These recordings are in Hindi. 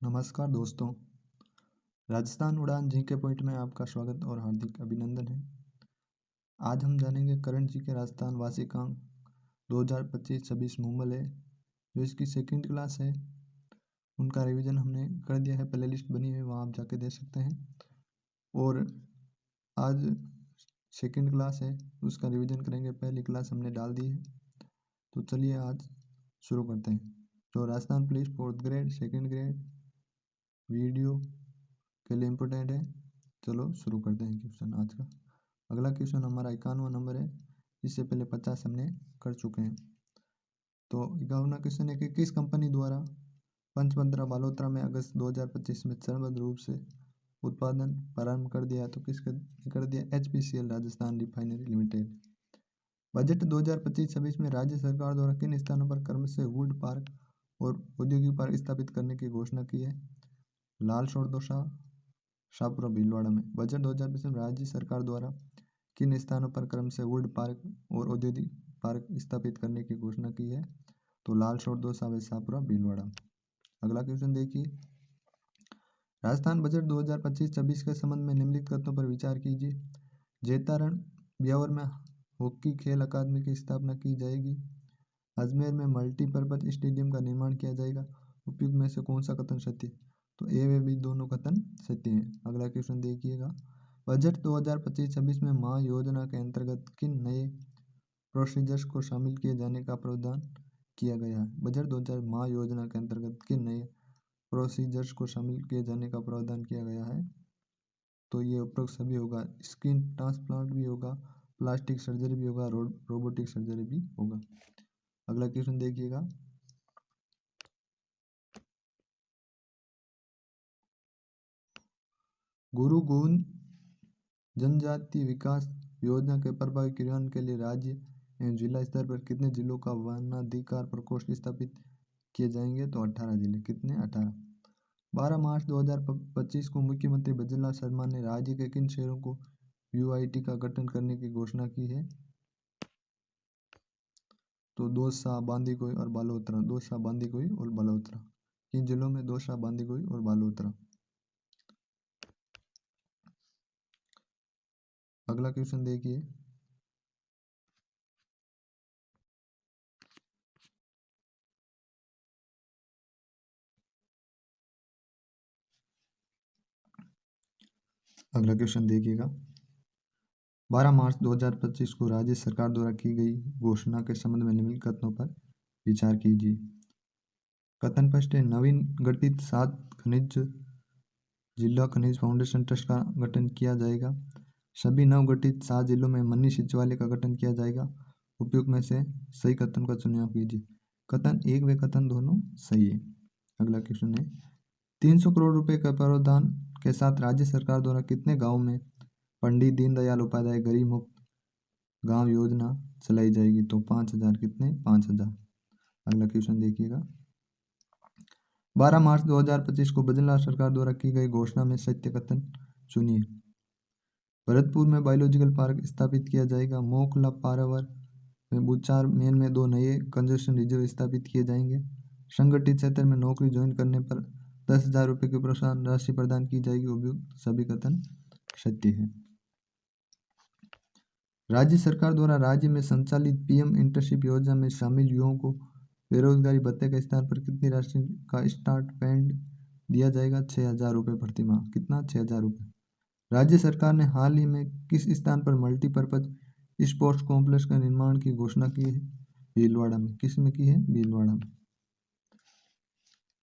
नमस्कार दोस्तों। राजस्थान उड़ान जीके पॉइंट में आपका स्वागत और हार्दिक अभिनंदन है। आज हम जानेंगे करंट जीके राजस्थान वार्षिकांक 2025-26 मूमल है, जो इसकी सेकंड क्लास है। उनका रिवीजन हमने कर दिया है, प्ले लिस्ट बनी है, वहाँ आप जाके देख सकते हैं। और आज सेकंड क्लास है, उसका रिवीजन करेंगे। पहली क्लास हमने डाल दी है, तो चलिए आज शुरू करते हैं। जो Rajasthan police 4th grade, 2nd grade video के लिए इम्पोर्टेंट है। चलो शुरू करते हैं क्वेश्चन आज का। अगला क्वेश्चन हमारा 51वां नंबर है, इससे पहले 50 हमने कर चुके हैं। तो 51वां क्वेश्चन है कि किस कंपनी द्वारा पंचपंद्रा बालोतरा में अगस्त 2025 में चरणबद्ध रूप से उत्पादन प्रारंभ कर दिया? तो किसके कर दिया? HPCL Rajasthan refinery limited. Budget 2025-26 में राज्य सरकार द्वारा किन स्थानों पर क्रमशः वुड पार्क और औद्योगिक पार्क स्थापित करने की घोषणा की है? लाल शोरदोसा, शाहपुरा, भीलवाड़ा में। बजट 2020 में राज्य सरकार द्वारा किन स्थानों पर क्रमशः वुड पार्क और औद्योगिक पार्क स्थापित करने की घोषणा की है? तो लाल शोरदोसा व शाहपुरा, भीलवाड़ा। अगला क्वेश्चन देखिए, राजस्थान बजट 2025-26 के संबंध में निम्नलिखित तथ्यों पर विचार कीजिए। जैतारण ब्यावर में हॉकी खेल अकादमी की स्थापना की जाएगी। अजमेर में मल्टीपर्पज स्टेडियम का निर्माण किया जाएगा। उपयुक्त में से कौन सा कथन सत्य? तो ए व बी दोनों कथन सत्य हैं। अगला क्वेश्चन देखिएगा, बजट 2025-26 में माह योजना के अंतर्गत किन नए प्रोसीजर्स को शामिल किए जाने का प्रावधान किया गया है? बजट 2000 माह योजना के अंतर्गत किन नए प्रोसीजर्स को शामिल किए जाने का प्रावधान किया गया है? तो ये उपरोक्त सभी होगा। स्किन ट्रांसप्लांट भी होगा, प्लास्टिक सर्जरी भी होगा, रोबोटिक सर्जरी भी होगा। अगला क्वेश्चन देखिएगा, गुरु गोविंद जनजाति विकास योजना के प्रभावी क्रियान्वयन के लिए राज्य एवं जिला स्तर पर कितने जिलों का वनाधिकार प्रकोष्ठ स्थापित किए जाएंगे? तो 18 जिले। कितने? 18। 12 मार्च 2025 को मुख्यमंत्री बजरलाल शर्मा ने राज्य के किन शहरों को UIT का गठन करने की घोषणा की है? तो दौसा, बांदीकुई और बालोतरा। दौसा, बांदीकुई और बालोतरा। किन जिलों में? दौसा, बांदीकुई और बालोतरा। अगला क्वेश्चन देखिए, अगला क्वेश्चन देखिएगा, 12 मार्च 2025 को राज्य सरकार द्वारा की गई घोषणा के संबंध में निम्नलिखित कथनों पर विचार कीजिए। कथन फर्स्ट है, नवीन गठित 7 खनिज जिला खनिज फाउंडेशन ट्रस्ट का गठन किया जाएगा। सभी नवगठित 7 जिलों में मनी सचिवालय का गठन किया जाएगा। उपयुक्त में से सही कथन का चुनाव कीजिए। कथन एक व कथन दोनों सही है। अगला क्वेश्चन है, 300 करोड़ रुपए का प्रावधान के साथ राज्य सरकार द्वारा कितने गाँव में पंडित दीनदयाल उपाध्याय गरीब मुक्त गांव योजना चलाई जाएगी? तो 5000। कितने? 5000। अगला क्वेश्चन देखिएगा, 12 मार्च 2025 को बजरलाल सरकार द्वारा की गई घोषणा में सत्य कथन चुनिए। भरतपुर में बायोलॉजिकल पार्क स्थापित किया जाएगा। मोखला पारावर में बुचार मेन में 2 नए कंजर्वेशन रिजर्व स्थापित किए जाएंगे। संगठित क्षेत्र में नौकरी ज्वाइन करने पर 10,000 रुपये की प्रोत्साहन राशि प्रदान की जाएगी। उपयुक्त सभी कथन सत्य है। राज्य सरकार द्वारा राज्य में संचालित PM इंटर्नशिप योजना में शामिल युवाओं को बेरोजगारी भत्ते के स्थान पर कितनी राशि का स्टाइपेंड दिया जाएगा? 6,000 रुपये प्रति माह। कितना? 6,000 रुपये। राज्य सरकार ने हाल ही में किस स्थान पर मल्टीपर्पज स्पोर्ट्स कॉम्प्लेक्स का निर्माण की घोषणा की है? भीलवाड़ा में। किस में की है? भीलवाड़ा में।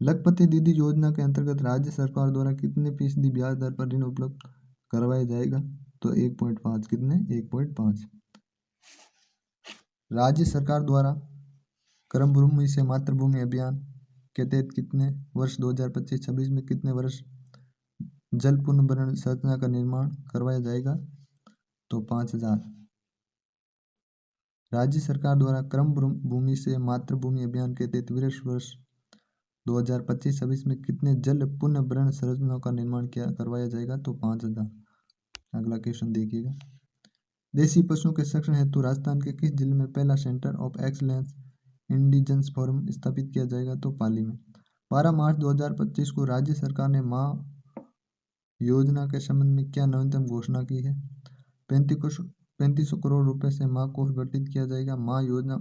लखपति दीदी योजना के अंतर्गत राज्य सरकार द्वारा कितने फीसदी ब्याज दर पर ऋण उपलब्ध करवाया जाएगा? तो 1.5। कितने? 1.5। राज्य सरकार द्वारा कर्मभूमि से मातृभूमि अभियान के तहत कितने वर्ष 2025-26 में कितने वर्ष जल पुनर्भरण संरचना का निर्माण करवाया जाएगा? तो 5000। राज्य सरकार द्वारा क्रम भूमि से मातृभूमि अभियान के तहत वर्ष 2025-26 में कितने जल पुनर्भरण संरचनाओं का निर्माण करवाया जाएगा? तो 5000। अगला क्वेश्चन देखिएगा, देसी पशुओं के संरक्षण हेतु राजस्थान के किस जिले में पहला centre of excellence indigenous forum स्थापित किया जाएगा? तो पाली में। 12 मार्च 2025 को राज्य सरकार ने माँ योजना के संबंध में क्या नवीनतम घोषणा की है? 3500 करोड़ रुपए से माँ कोष गठित किया जाएगा। माँ योजना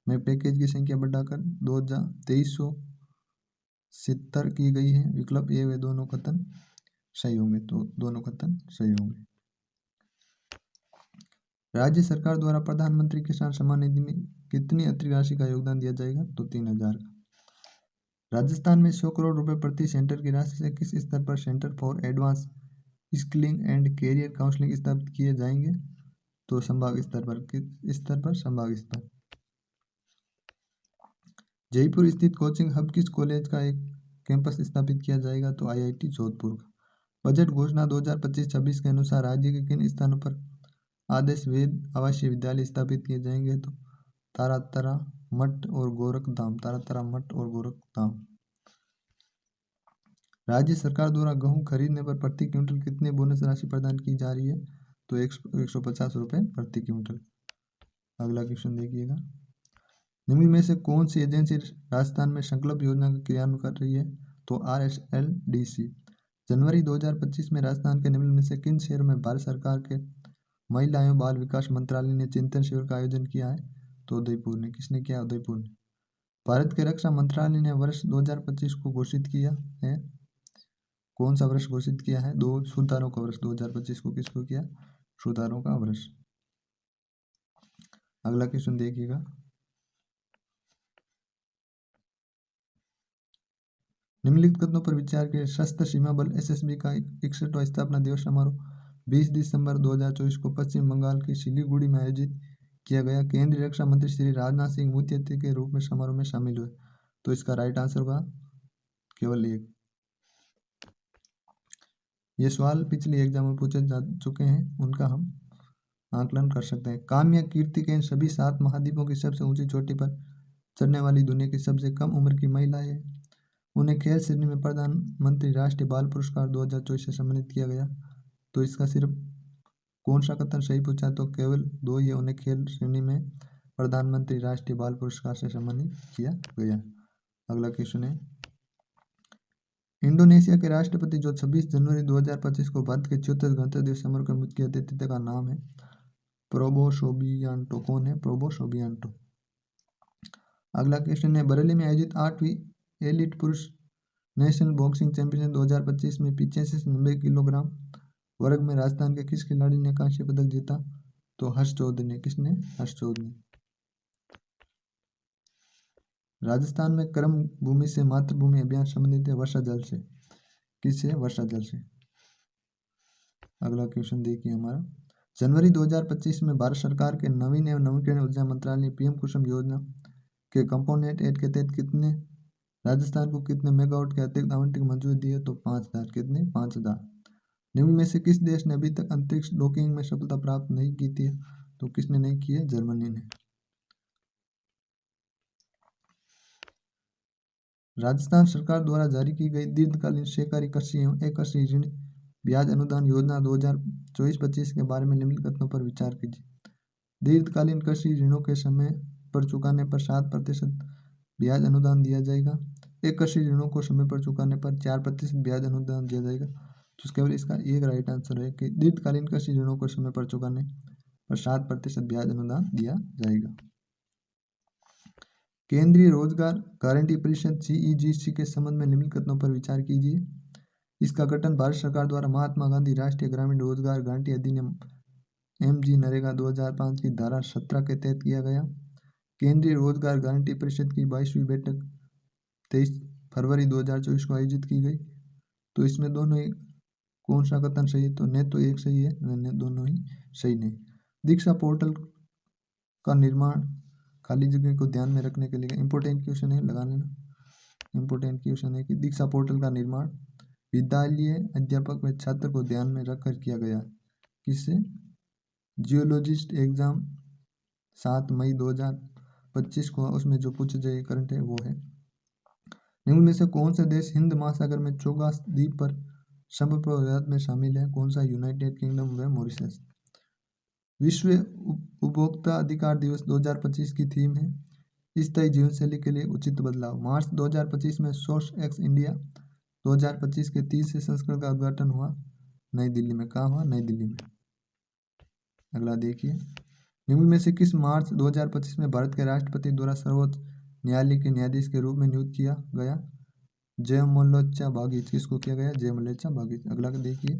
में पैकेज की संख्या बढ़ाकर 2370 की गई है। विकल्प ए व दोनों कथन सही होंगे, तो दोनों कथन सही होंगे। राज्य सरकार द्वारा प्रधानमंत्री किसान सम्मान निधि में कितनी अतिरिक्त राशि का योगदान दिया जाएगा? तो 3000 का। राजस्थान में 100 करोड़ रुपए प्रति सेंटर की राशि से किस स्तर पर centre for advance skilling and career counselling स्थापित किए जाएंगे? तो संभाग स्तर पर। किस स्तर पर? संभाग स्तर। जयपुर स्थित कोचिंग हब किस कॉलेज का एक कैंपस स्थापित किया जाएगा? तो IIT जोधपुर का। बजट घोषणा 2025-26 के अनुसार राज्य के किन स्थानों पर आदर्श वेद आवासीय विद्यालय स्थापित किए जाएंगे? तो तारातरा मठ और गोरखधाम। तारातरा मठ और गोरखधाम। राज्य सरकार द्वारा गेहूं खरीदने पर प्रति क्विंटल कितने बोनस राशि प्रदान की जा रही है? तो 150 रुपये प्रति क्विंटल। अगला क्वेश्चन देखिएगा। निम्न में से कौन सी एजेंसी राजस्थान में संकल्प योजना का क्रियान्वयन कर रही है? तो RSLDC। जनवरी 2025 में राजस्थान के निम्न में से किन शहरों में भारत सरकार के महिला एवं बाल विकास मंत्रालय ने चिंतन शिविर का आयोजन किया है? तो उदयपुर ने। किसने किया? उदयपुर ने। भारत के रक्षा मंत्रालय ने वर्ष 2025 को घोषित किया है। कौन सा वर्ष घोषित किया है? सुधारों का वर्ष। 2025 को किसको किया? सुधारों का वर्ष। अगला क्वेश्चन देखिएगा। निम्नलिखित कथनों पर विचार के सशस्त्र सीमा बल SSB का 61वां स्थापना दिवस समारोह 20 दिसंबर 2024 को पश्चिम बंगाल के सिलीगुड़ी में आयोजित किया गया। केंद्रीय रक्षा मंत्री श्री राजनाथ सिंह मुख्य अतिथि के रूप में समारोह में शामिल हुए। तो इसका राइट आंसर होगा केवल एक। ये सवाल पिछले एग्जाम में पूछे जा चुके हैं, उनका हम आकलन कर सकते हैं। काम्या कीर्ति के इन सभी 7 महाद्वीपों की सबसे ऊंची चोटी पर चढ़ने वाली दुनिया की सबसे कम उम्र की महिला है। उन्हें खेल श्रेणी में प्रधानमंत्री राष्ट्रीय बाल पुरस्कार 2024 से सम्मानित किया गया। तो इसका सिर्फ कौन सा कथन सही पूछा? तो केवल 2 ही। उन्हें खेल श्रेणी में प्रधानमंत्री राष्ट्रीय बाल पुरस्कार से सम्मानित किया गया। अगला क्वेश्चन है। इंडोनेशिया के राष्ट्रपति जो 26 जनवरी 2025 को भारत के 74 गणतंत्र दिवस समारोह के मुख्य अतिथि का नाम है प्रोबो सोबियांटो। कौन है? प्रोबो सोबियांटो। अगला क्वेश्चन है। बरेली में आयोजित 8वीं एलिट पुरुष नेशनल बॉक्सिंग चैंपियनशिप 2025 में 85 से 90 किलोग्राम वर्ग में राजस्थान के किस खिलाड़ी ने कांस्य पदक जीता? तो हर्ष चौधरी ने। किसने? हर्ष चौधरी। राजस्थान में कर्म भूमि से मातृभूमि अभियान संबंधित है वर्षा जल से। किससे? वर्षा जल से। अगला क्वेश्चन देखिए हमारा। जनवरी 2025 में भारत सरकार के नवीन एवं नवीकरणीय ऊर्जा मंत्रालय ने PM कुसुम योजना के कंपोनेंट एड के तहत कितने राजस्थान को कितने मेगावाट के अतिरिक्त आवंटन की मंजूरी दी है? तो 5000। कितने? 5000। निम्न में से किस देश ने अभी तक अंतरिक्ष डॉकिंग में सफलता प्राप्त नहीं की थी? तो किसने नहीं की है? जर्मनी ने। राजस्थान सरकार द्वारा जारी की गई दीर्घकालीन सहकारी कृषि एवं अकृषि ऋण ब्याज अनुदान योजना 2024-25 के बारे में निम्नलिखित कथनों पर विचार कीजिए। दीर्घकालीन कृषि ऋणों के समय पर चुकाने पर 7% ब्याज अनुदान दिया जाएगा। एक कृषि ऋणों को समय पर चुकाने पर 4% ब्याज अनुदान दिया जाएगा। तो केवल इसका एक राइट आंसर है कि दीर्घकालीन कृषि ऋणों को समय पर चुकाने पर 7% ब्याज अनुदान दिया जाएगा। केंद्रीय रोजगार गारंटी परिषद CEGC के संबंध में निम्नलिखित कथनों पर विचार कीजिए। इसका गठन भारत सरकार द्वारा महात्मा गांधी राष्ट्रीय ग्रामीण रोजगार गारंटी अधिनियम MG नरेगा 2005 की धारा 17 के तहत किया गया। केंद्रीय रोजगार गारंटी परिषद की 22वीं बैठक 23 फरवरी 2024 को आयोजित की गई। तो इसमें दोनों ही कौन सा कथन सही है? तो न तो एक सही है न दोनों ही सही नहीं। दीक्षा पोर्टल का निर्माण खाली जगह को ध्यान में रखने के लिए इंपॉर्टेंट क्वेश्चन है, लगा लेना। इंपॉर्टेंट क्वेश्चन है कि दीक्षा पोर्टल का निर्माण विद्यालय अध्यापक व छात्र को ध्यान में रखकर किया गया। किससे? जियोलॉजिस्ट एग्जाम 7 मई 2025 को उसमें जो पूछे जाए करंट है वो है। निम्न में से कौन सा देश हिंद महासागर में चौगास द्वीप पर संप्रभुत्व में शामिल है? कौन सा? यूनाइटेड किंगडम व मॉरिशस। विश्व उपभोक्ता अधिकार दिवस 2025 की थीम है स्थायी जीवन शैली के लिए उचित बदलाव। मार्च 2025 में सोर्स एक्स इंडिया 2025 के 30वें संस्करण का उद्घाटन हुआ नई दिल्ली में। कहाँ हुआ? नई दिल्ली में। अगला देखिए, निम्न में से किस मार्च 2025 में भारत के राष्ट्रपति द्वारा सर्वोच्च न्यायालय के न्यायाधीश के रूप में नियुक्त किया गया? जयमल्लोचा बागिच। किसको किया गया? जयमल्लोचा बागिच। अगला देखिए,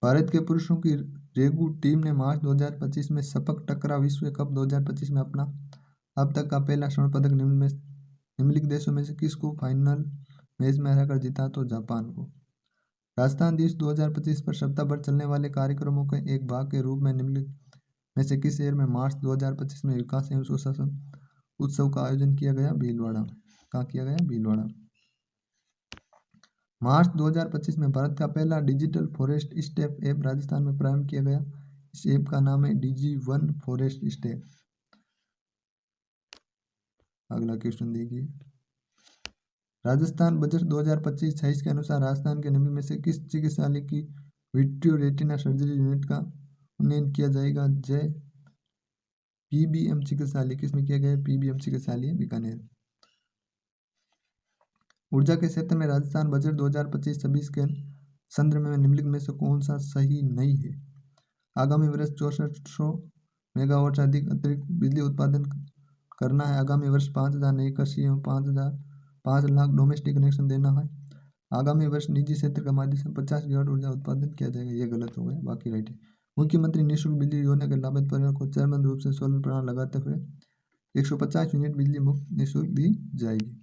भारत के पुरुषों की रेगू टीम ने मार्च 2025 में सपक टकरा विश्व कप 2025 में अपना अब तक का पहला स्वर्ण पदक निम्नलिखित देशों में से किसको फाइनल मैच में हराकर जीता? तो जापान को। राजस्थान दिवस 2025 पर सप्ताह भर चलने वाले कार्यक्रमों के एक भाग के रूप में निम्नलिखित में से किस शहर में मार्च 2025 में विकास एवं सुशासन उत्सव का आयोजन किया गया? भीलवाड़ा। कहाँ किया गया? भीलवाड़ा। मार्च 2025 में भारत का पहला digital forest step app Rajasthan में प्रारंभ किया गया। इस ऐप का नाम है DigiOne फॉरेस्ट स्टेप। अगला क्वेश्चन देखिए, राजस्थान बजट 2025-26 के अनुसार राजस्थान के निम्न में से किस चिकित्सालय की विट्रियो रेटिना सर्जरी यूनिट का उन्नयन किया जाएगा? जय PBM चिकित्सालय। किसमें किया गया? PBM चिकित्सालय बीकानेर। ऊर्जा के क्षेत्र में राजस्थान बजट 2025-26 के संदर्भ में निम्नलिखित में से कौन सा सही नहीं है? आगामी वर्ष 6400 मेगावाट से अधिक अतिरिक्त बिजली उत्पादन करना है। आगामी वर्ष 5000 नई कृषि एवं 5 लाख डोमेस्टिक कनेक्शन देना है। आगामी वर्ष निजी क्षेत्र के माध्यम से 50 गीगावाट ऊर्जा उत्पादन किया जाएगा। ये गलत हो गया, बाकी राइट है। मुख्यमंत्री निःशुल्क बिजली योजना के लाभार्थी परिवार को चरणबद्ध रूप से सोलर प्लांट लगाते हुए 150 यूनिट बिजली मुफ्त निःशुल्क दी जाएगी।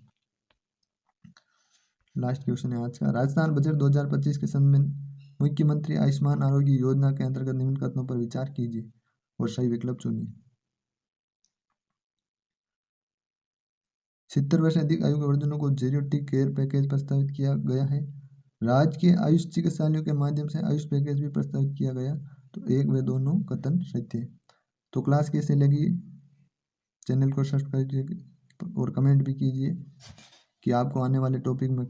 लास्ट क्वेश्चन है आज का, राजस्थान बजट 2025 के संबंध में मुख्यमंत्री आयुष्मान आरोग्य योजना के अंतर्गत निम्न कथनों पर विचार कीजिए और सही विकल्प चुनिए। 70 वर्ष से अधिक आयु के वर्जनों को जेरियोटिक केयर पैकेज प्रस्तावित किया गया है। राज्य के आयुष चिकित्सालयों के माध्यम से आयुष पैकेज भी प्रस्तावित किया गया। तो एक व दोनों कथन सत्य है। तो क्लास कैसे लगी? चैनल को सब्सक्राइब कीजिए और कमेंट भी कीजिए कि आपको आने वाले टॉपिक में